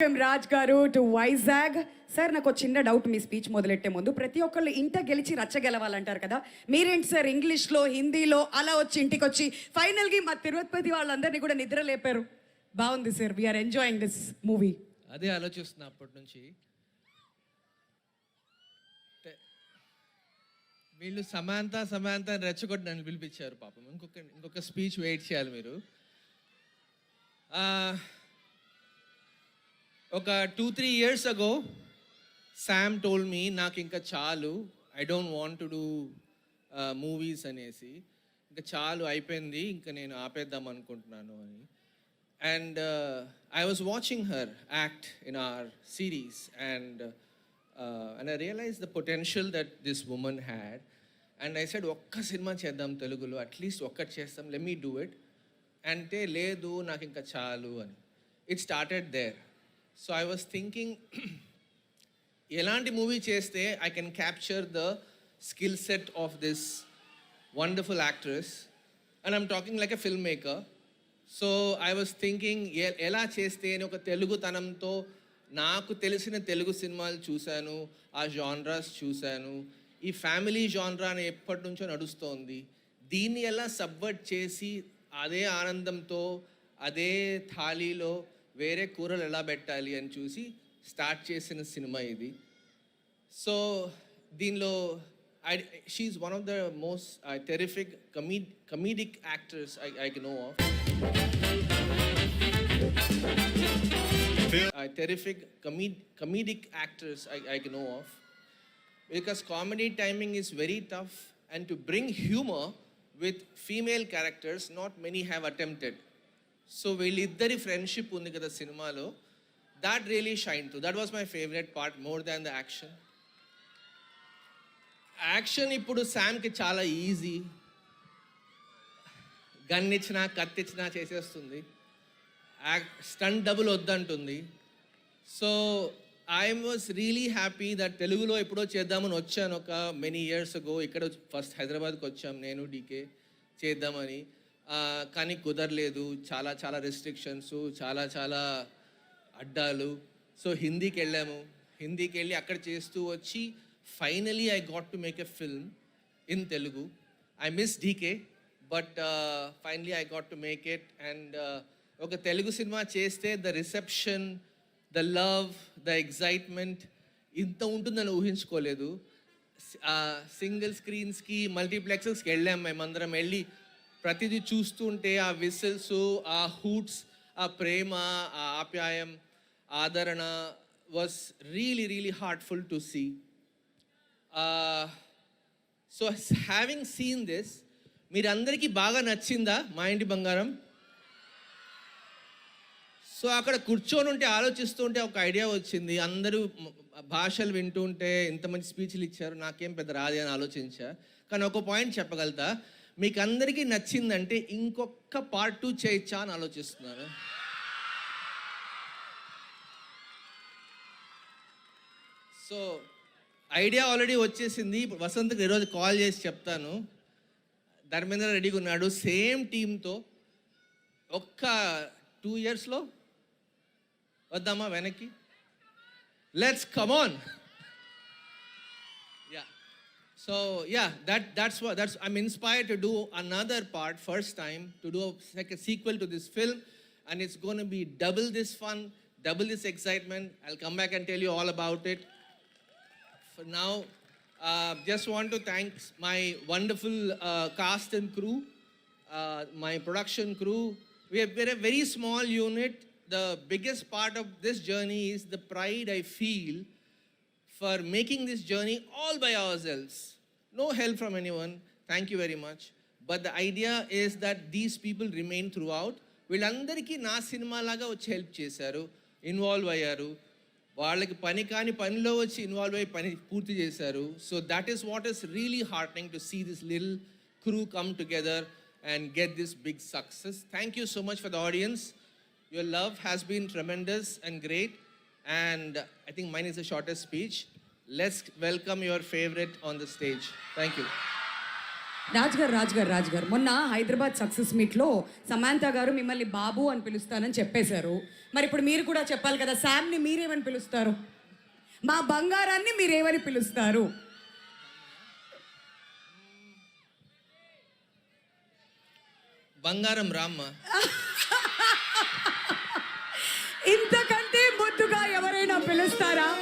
రాజ్ గారు to Vizag sir. నాకు చిన్న డౌట్ మీ స్పీచ్ మొదలెట్టే ముందు. ప్రతి ఒక్కళ్ళు ఇంట గెలిచి రచ్చ గెలవాలంటారు కదా, మీరేంటి సార్ ఇంగ్లీష్లో హిందీలో అలా వచ్చి ఇంటికి వచ్చి ఫైనల్గా మా తిరుపతి వాళ్ళందరినీ కూడా నిద్ర లేపారు. బాగుంది sir, we are enjoying this movie. అదే ఆలోచిస్తున్నా అప్పటి నుంచి. వీళ్ళు సమాంత రెచ్చగొట్టి నన్ను పిలిపించారు పాపం. ఇంకొక స్పీచ్ వెయిట్ చేయాలి మీరు. ఒక 2-3 years ago Sam told me నాకు ఇంకా చాలు, I don't want to do movies అనేసి, ఇంకా చాలు అయిపోయింది, ఇంకా నేను ఆపేద్దాం అనుకుంటున్నాను అని. And I was watching her act in our series and I realize the potential that this women had. And I said ఒక్క సినిమా చేద్దాం తెలుగులో, అట్లీస్ట్ ఒక్కటి చేస్తాం, లెట్ మీ డూ ఇట్ అంటే లేదు నాకు ఇంకా చాలు అని. It started there. So I was thinking ఎలాంటి మూవీ చేస్తే I can capture the skill set of this wonderful actress and I'm talking like a film maker. So I was thinking ఎలా చేస్తే అని ఒక తెలుగుతనంతో నాకు తెలిసిన తెలుగు సినిమాలు చూశాను, ఆ జాన్రాస్ చూశాను. ఈ ఫ్యామిలీ జాన్రా అని ఎప్పటి నుంచో నడుస్తోంది, దీన్ని ఎలా సబ్వర్ట్ చేసి అదే ఆనందంతో అదే థాలీలో వేరే కూరలు ఎలా పెట్టాలి అని చూసి స్టార్ట్ చేసిన సినిమా ఇది. సో దీనిలో she's one of the most terrific comedic actors I know of. Terrific comedic actors I know of, because comedy timing is very tough and to bring humor with female characters not many have attempted. So వీళ్ళిద్దరి friendship ఉంది కదా సినిమాలో, that really shined through. That was my favorite part more than the action. Action ఇప్పుడు శామ్కి చాలా easy, gun ఇచ్చినా కత్తి ఇచ్చినా చేసేస్తుంది, స్టంట్ డబుల్ వద్దంటుంది. So I was really happy that తెలుగులో ఎప్పుడో చేద్దామని వచ్చాను ఒక మెనీ ఇయర్స్ అగో. ఇక్కడ ఫస్ట్ హైదరాబాద్కి వచ్చాం నేను డీకే చేద్దామని, కానీ కుదరలేదు. చాలా రెస్ట్రిక్షన్స్, చాలా అడ్డాలు. సో హిందీకి వెళ్ళాము, హిందీకి వెళ్ళి అక్కడ చేస్తూ వచ్చి finally I got to make a film in Telugu. I miss DK but finally I got to make it. And ఒక తెలుగు సినిమా చేస్తే the reception, the love, the excitement ఇంత ఉంటుందని ఊహించుకోలేదు. సింగిల్ స్క్రీన్స్కి మల్టీప్లెక్సెస్కి వెళ్ళాం మేమందరం. వెళ్ళి ప్రతిదీ చూస్తుంటే ఆ విసిల్స్, ఆ హూట్స్, ఆ ప్రేమ, ఆ ఆప్యాయం, ఆదరణ was really heartful to see. So having seen this, మీరందరికీ బాగా నచ్చిందా మా ఇంటి బంగారం? సో అక్కడ కూర్చొని ఉంటే ఆలోచిస్తూ ఉంటే ఒక ఐడియా వచ్చింది. అందరూ భాషలు వింటూ ఉంటే ఇంత మంచి స్పీచ్లు ఇచ్చారు, నాకేం పెద్ద రాదు అని ఆలోచించా. కానీ ఒక పాయింట్ చెప్పగలుగుతా, మీకు అందరికీ నచ్చిందంటే ఇంకొక పార్ట్ 2 చేయొచ్చా అని ఆలోచిస్తున్నాను. సో ఐడియా ఆల్రెడీ వచ్చేసింది. ఇప్పుడు వసంత్కి ఈరోజు కాల్ చేసి చెప్తాను. ధర్మేంద్ర రెడీగా ఉన్నాడు సేమ్ టీంతో. ఒక్క 2 yearsలో వద్దామా వెనక్కి? Let's come on. So yeah, that's I'm inspired to do another part, first time to do like a sequel to this film, and it's going to be double this fun, double this excitement. I'll come back and tell you all about it. For now, just want to thank my wonderful cast and crew, my production crew. We're a very small unit. The biggest part of this journey is the pride I feel for making this journey all by ourselves. No help from anyone. Thank you very much. But the idea is that these people remain throughout. వీళ్ళందరికీ నా cinema లాగా వచ్చి help చేశారు, involve అయ్యారు. వాళ్ళకి పని కాని పనిలో వచ్చి ఇన్వాల్వ్ అయ్యి పని పూర్తి చేశారు. So that is what is really heartening to see this little crew come together and get this big success. Thank you so much for the audience. Your love has been tremendous and great. And I think mine is the shortest speech. Let's welcome your favorite on the stage. Thank you. Raj గారు మొన్న Hyderabad success మీట్లో సమాంత గారు మిమ్మల్ని బాబు అని పిలుస్తానని చెప్పేశారు. మరి ఇప్పుడు మీరు కూడా చెప్పాలి కదా, శామ్ని మీరేమని పిలుస్తారు? మా బంగారాన్ని మీరేమని పిలుస్తారు? బంగారం రామ్మ. ఇంతకంటే ముద్దుగా ఎవరైనా పిలుస్తారా?